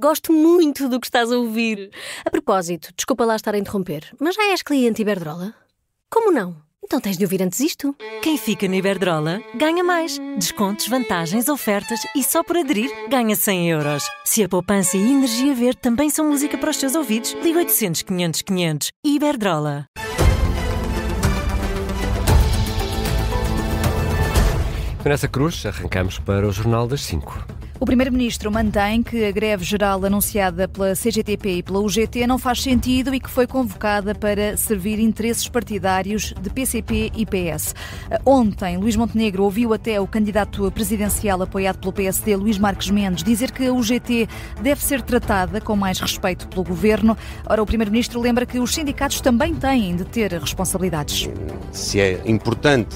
Gosto muito do que estás a ouvir. A propósito, desculpa lá estar a interromper, mas já és cliente Iberdrola? Como não? Então tens de ouvir antes isto. Quem fica na Iberdrola ganha mais. Descontos, vantagens, ofertas e só por aderir ganha 100 euros. Se a poupança e a energia verde também são música para os teus ouvidos, liga 800 500 500. Iberdrola. Vanessa Cruz, arrancamos para o Jornal das 5. O Primeiro-Ministro mantém que a greve geral anunciada pela CGTP e pela UGT não faz sentido e que foi convocada para servir interesses partidários de PCP e PS. Ontem, Luís Montenegro ouviu até o candidato presidencial apoiado pelo PSD, Luís Marques Mendes, dizer que a UGT deve ser tratada com mais respeito pelo governo. Ora, o Primeiro-Ministro lembra que os sindicatos também têm de ter responsabilidades. Se é importante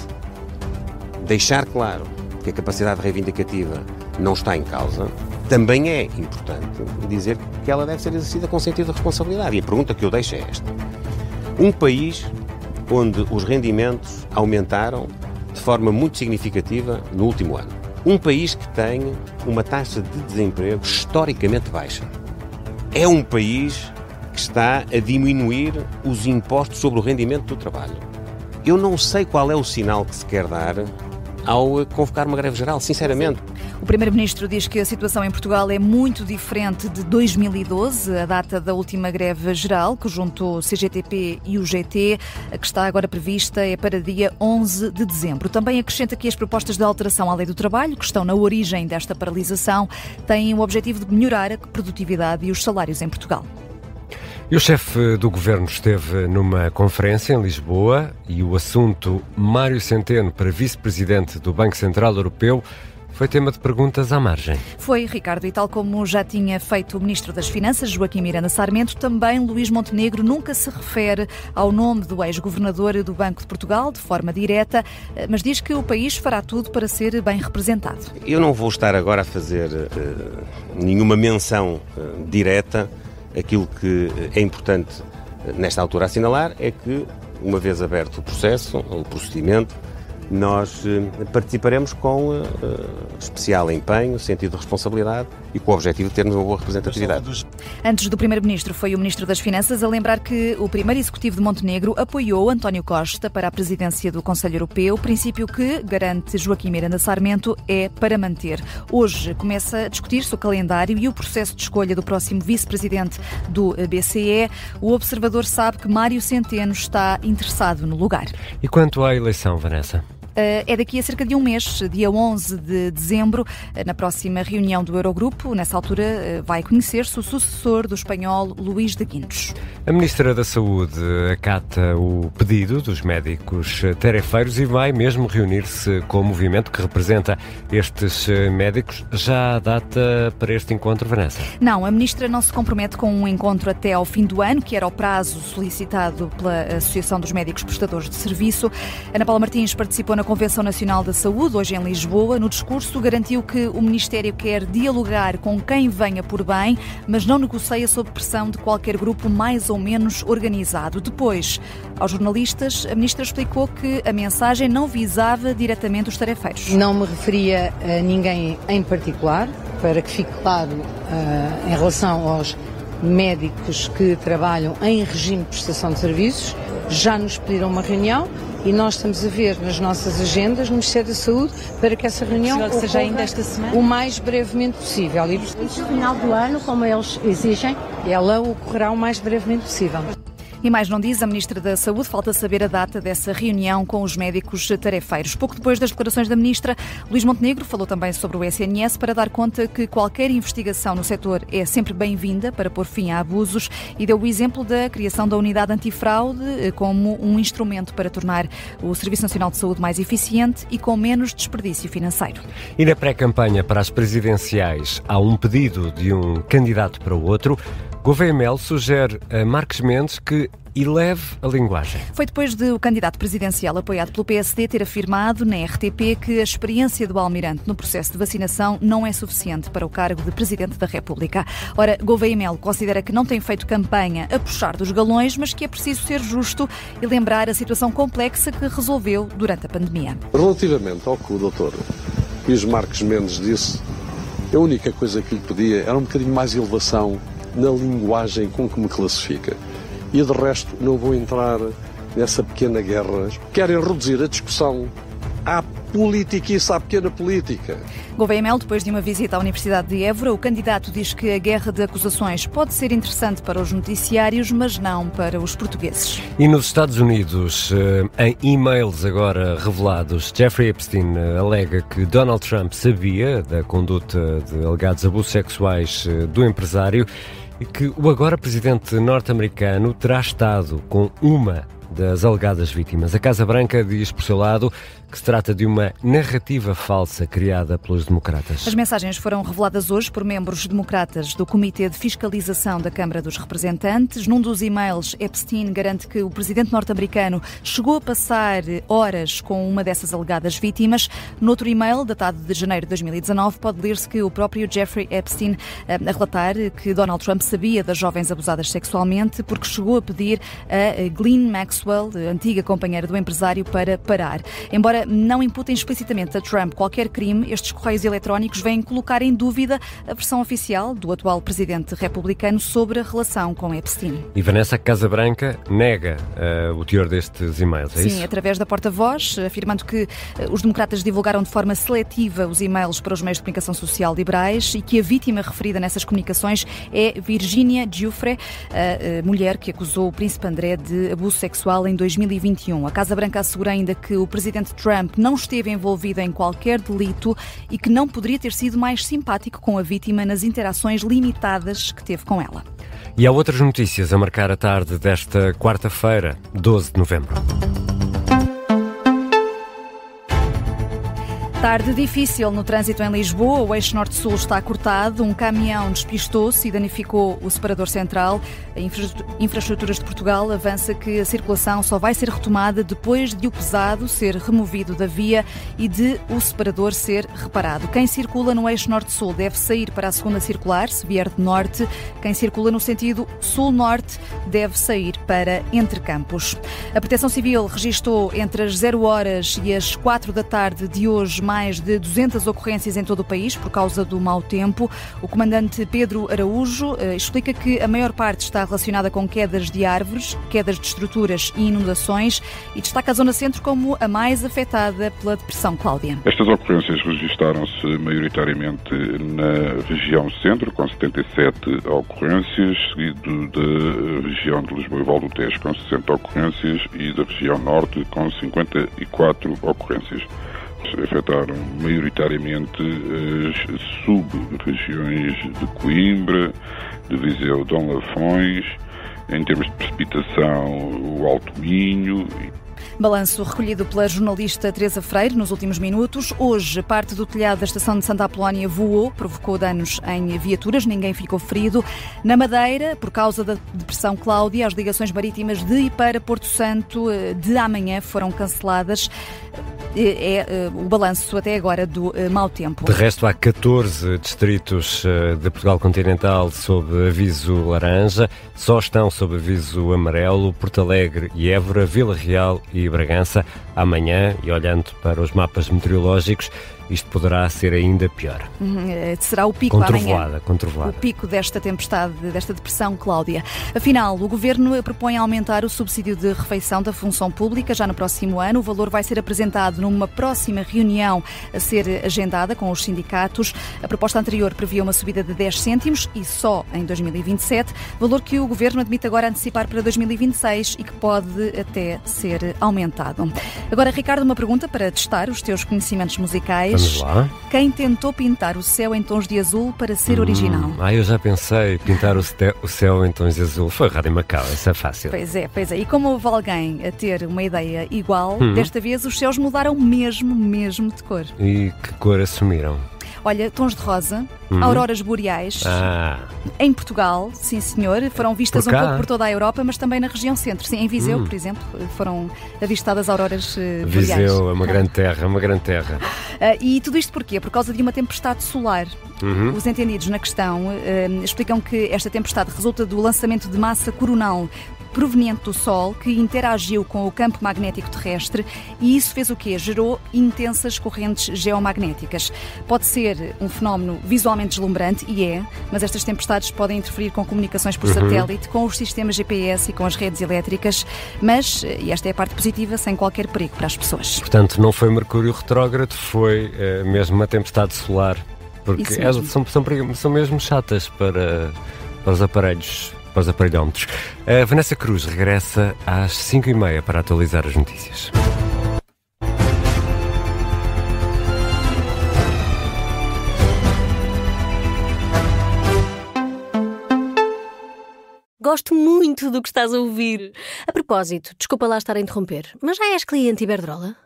deixar claro que a capacidade reivindicativa não está em causa, também é importante dizer que ela deve ser exercida com sentido de responsabilidade. E a pergunta que eu deixo é esta. Um país onde os rendimentos aumentaram de forma muito significativa no último ano. Um país que tem uma taxa de desemprego historicamente baixa. É um país que está a diminuir os impostos sobre o rendimento do trabalho. Eu não sei qual é o sinal que se quer dar ao convocar uma greve geral, sinceramente. O Primeiro-Ministro diz que a situação em Portugal é muito diferente de 2012, a data da última greve geral, que juntou CGTP e UGT, a que está agora prevista é para dia 11 de dezembro. Também acrescenta que as propostas de alteração à lei do trabalho, que estão na origem desta paralisação, têm o objetivo de melhorar a produtividade e os salários em Portugal. E o chefe do governo esteve numa conferência em Lisboa e o assunto Mário Centeno para vice-presidente do Banco Central Europeu foi tema de perguntas à margem. Foi, Ricardo, e tal como já tinha feito o Ministro das Finanças, Joaquim Miranda Sarmento, também Luís Montenegro nunca se refere ao nome do ex-governador do Banco de Portugal, de forma direta, mas diz que o país fará tudo para ser bem representado. Eu não vou estar agora a fazer nenhuma menção direta. Aquilo que é importante nesta altura assinalar é que, uma vez aberto o processo, o procedimento, nós participaremos com especial empenho, sentido de responsabilidade e com o objetivo de termos uma boa representatividade. Antes do Primeiro-Ministro foi o Ministro das Finanças a lembrar que o primeiro executivo de Montenegro apoiou António Costa para a presidência do Conselho Europeu, princípio que, garante Joaquim Miranda Sarmento, é para manter. Hoje começa a discutir-se o calendário e o processo de escolha do próximo vice-presidente do BCE. O observador sabe que Mário Centeno está interessado no lugar. E quanto à eleição, Vanessa? É daqui a cerca de um mês, dia 11 de dezembro, na próxima reunião do Eurogrupo. Nessa altura vai conhecer-se o sucessor do espanhol Luís de Guindos. A Ministra da Saúde acata o pedido dos médicos tarefeiros e vai mesmo reunir-se com o movimento que representa estes médicos. Já há data para este encontro, Vanessa? Não, a Ministra não se compromete com um encontro até ao fim do ano, que era o prazo solicitado pela Associação dos Médicos Prestadores de Serviço. Ana Paula Martins participou na Convenção Nacional da Saúde, hoje em Lisboa. No discurso, garantiu que o Ministério quer dialogar com quem venha por bem, mas não negocia sob pressão de qualquer grupo mais ou menos organizado. Depois, aos jornalistas, a Ministra explicou que a mensagem não visava diretamente os tarefeiros. Não me referia a ninguém em particular, para que fique claro em relação aos médicos que trabalham em regime de prestação de serviços. Já nos pediram uma reunião e nós estamos a ver nas nossas agendas no Ministério da Saúde para que essa reunião seja ainda esta semana, o mais brevemente possível. E no final do ano, como eles exigem, ela ocorrerá o mais brevemente possível. E mais não diz a Ministra da Saúde, falta saber a data dessa reunião com os médicos tarefeiros. Pouco depois das declarações da Ministra, Luís Montenegro falou também sobre o SNS para dar conta que qualquer investigação no setor é sempre bem-vinda para pôr fim a abusos e deu o exemplo da criação da unidade antifraude como um instrumento para tornar o Serviço Nacional de Saúde mais eficiente e com menos desperdício financeiro. E na pré-campanha para as presidenciais há um pedido de um candidato para o outro. Gouveia Melo sugere a Marques Mendes que eleve a linguagem. Foi depois de o candidato presidencial apoiado pelo PSD ter afirmado na RTP que a experiência do Almirante no processo de vacinação não é suficiente para o cargo de Presidente da República. Ora, Gouveia Melo considera que não tem feito campanha a puxar dos galões, mas que é preciso ser justo e lembrar a situação complexa que resolveu durante a pandemia. Relativamente ao que o Dr. Luís Marques Mendes disse, A única coisa que lhe pedia era um bocadinho mais de elevação na linguagem com que me classifica. E de resto não vou entrar nessa pequena guerra. Querem reduzir a discussão à politiquice, à pequena política. Gouveia Mel, depois de uma visita à Universidade de Évora, o candidato diz que a guerra de acusações pode ser interessante para os noticiários, mas não para os portugueses. E nos Estados Unidos, em e-mails agora revelados, Jeffrey Epstein alega que Donald Trump sabia da conduta de alegados abusos sexuais do empresário e que o agora presidente norte-americano terá estado com uma das alegadas vítimas. A Casa Branca diz, por seu lado, que se trata de uma narrativa falsa criada pelos democratas. As mensagens foram reveladas hoje por membros democratas do Comitê de Fiscalização da Câmara dos Representantes. Num dos e-mails, Epstein garante que o presidente norte-americano chegou a passar horas com uma dessas alegadas vítimas. Noutro e-mail, datado de janeiro de 2019, pode ler-se que o próprio Jeffrey Epstein a relatar que Donald Trump sabia das jovens abusadas sexualmente porque chegou a pedir a Ghislaine Maxwell, antiga companheira do empresário, para parar. Embora não imputem explicitamente a Trump qualquer crime, estes correios eletrónicos vêm colocar em dúvida a versão oficial do atual presidente republicano sobre a relação com Epstein. E Vanessa, a Casa Branca nega o teor destes e-mails, é isso? Sim, através da porta-voz, afirmando que os democratas divulgaram de forma seletiva os e-mails para os meios de comunicação social liberais e que a vítima referida nessas comunicações é Virginia Giuffre, a mulher que acusou o príncipe André de abuso sexual em 2021. A Casa Branca assegura ainda que o presidente Trump não esteve envolvido em qualquer delito e que não poderia ter sido mais simpático com a vítima nas interações limitadas que teve com ela. E há outras notícias a marcar a tarde desta quarta-feira, 12 de novembro. Tarde difícil no trânsito em Lisboa. O eixo norte-sul está cortado. Um caminhão despistou-se e danificou o separador central. A Infraestruturas de Portugal avança que a circulação só vai ser retomada depois de o pesado ser removido da via e de o separador ser reparado. Quem circula no eixo norte-sul deve sair para a segunda circular, se vier de norte. Quem circula no sentido sul-norte deve sair para Entre Campos. A Proteção Civil registou entre as 0 horas e as 4 da tarde de hoje mais de 200 ocorrências em todo o país por causa do mau tempo. O comandante Pedro Araújo explica que a maior parte está relacionada com quedas de árvores, quedas de estruturas e inundações e destaca a Zona Centro como a mais afetada pela Depressão Cláudia. Estas ocorrências registaram-se maioritariamente na região centro, com 77 ocorrências, seguido da região de Lisboa e Val do Tejo, com 60 ocorrências, e da região norte, com 54 ocorrências. Afetaram maioritariamente as sub-regiões de Coimbra, de Viseu, Dom Lafões, em termos de precipitação, o Alto Minho. Balanço recolhido pela jornalista Teresa Freire nos últimos minutos. Hoje, parte do telhado da estação de Santa Apolónia voou, provocou danos em viaturas, ninguém ficou ferido. Na Madeira, por causa da Depressão Cláudia, as ligações marítimas de e para Porto Santo de amanhã foram canceladas. É o balanço até agora do mau tempo. De resto, há 14 distritos de Portugal continental sob aviso laranja, só estão sob aviso amarelo Porto Alegre e Évora, Vila Real e Bragança. Amanhã, e olhando para os mapas meteorológicos, isto poderá ser ainda pior. Será o pico amanhã. Controvoada. O pico desta tempestade, desta depressão Cláudia. Afinal, o Governo propõe aumentar o subsídio de refeição da função pública já no próximo ano. O valor vai ser apresentado numa próxima reunião a ser agendada com os sindicatos. A proposta anterior previa uma subida de 10 cêntimos e só em 2027, valor que o Governo admite agora antecipar para 2026 e que pode até ser aumentado. Agora, Ricardo, uma pergunta para testar os teus conhecimentos musicais. Vamos lá. Quem tentou pintar o céu em tons de azul para ser original? Eu já pensei, pintar o céu em tons de azul. Foi Rádio Macau, isso é fácil. Pois é. E como houve alguém a ter uma ideia igual, desta vez os céus mudaram mesmo de cor. E que cor assumiram? Olha, tons de rosa, auroras boreais. Em Portugal, sim senhor, foram vistas um pouco por toda a Europa, mas também na região centro. Sim, em Viseu, por exemplo, foram avistadas auroras boreais. Viseu é uma grande terra. E tudo isto porquê? Por causa de uma tempestade solar. Os entendidos na questão explicam que esta tempestade resulta do lançamento de massa coronal proveniente do Sol que interagiu com o campo magnético terrestre e isso fez o quê? Gerou intensas correntes geomagnéticas. Pode ser um fenómeno visualmente deslumbrante, mas estas tempestades podem interferir com comunicações por satélite, com os sistemas GPS e com as redes elétricas, mas, e esta é a parte positiva, sem qualquer perigo para as pessoas. Portanto, não foi Mercúrio retrógrado, foi mesmo uma tempestade solar, porque são mesmo chatas para os aparelhos, para os aparelhómetros. A Vanessa Cruz regressa às 5h30 para atualizar as notícias. Gosto muito do que estás a ouvir. A propósito, desculpa lá estar a interromper, mas já és cliente Iberdrola?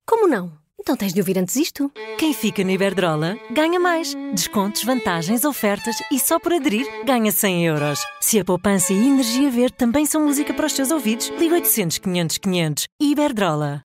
Como não? Então tens de ouvir antes isto. Quem fica no Iberdrola ganha mais. Descontos, vantagens, ofertas e só por aderir ganha 100 euros. Se a poupança e a energia verde também são música para os teus ouvidos, liga 800 500 500. Iberdrola.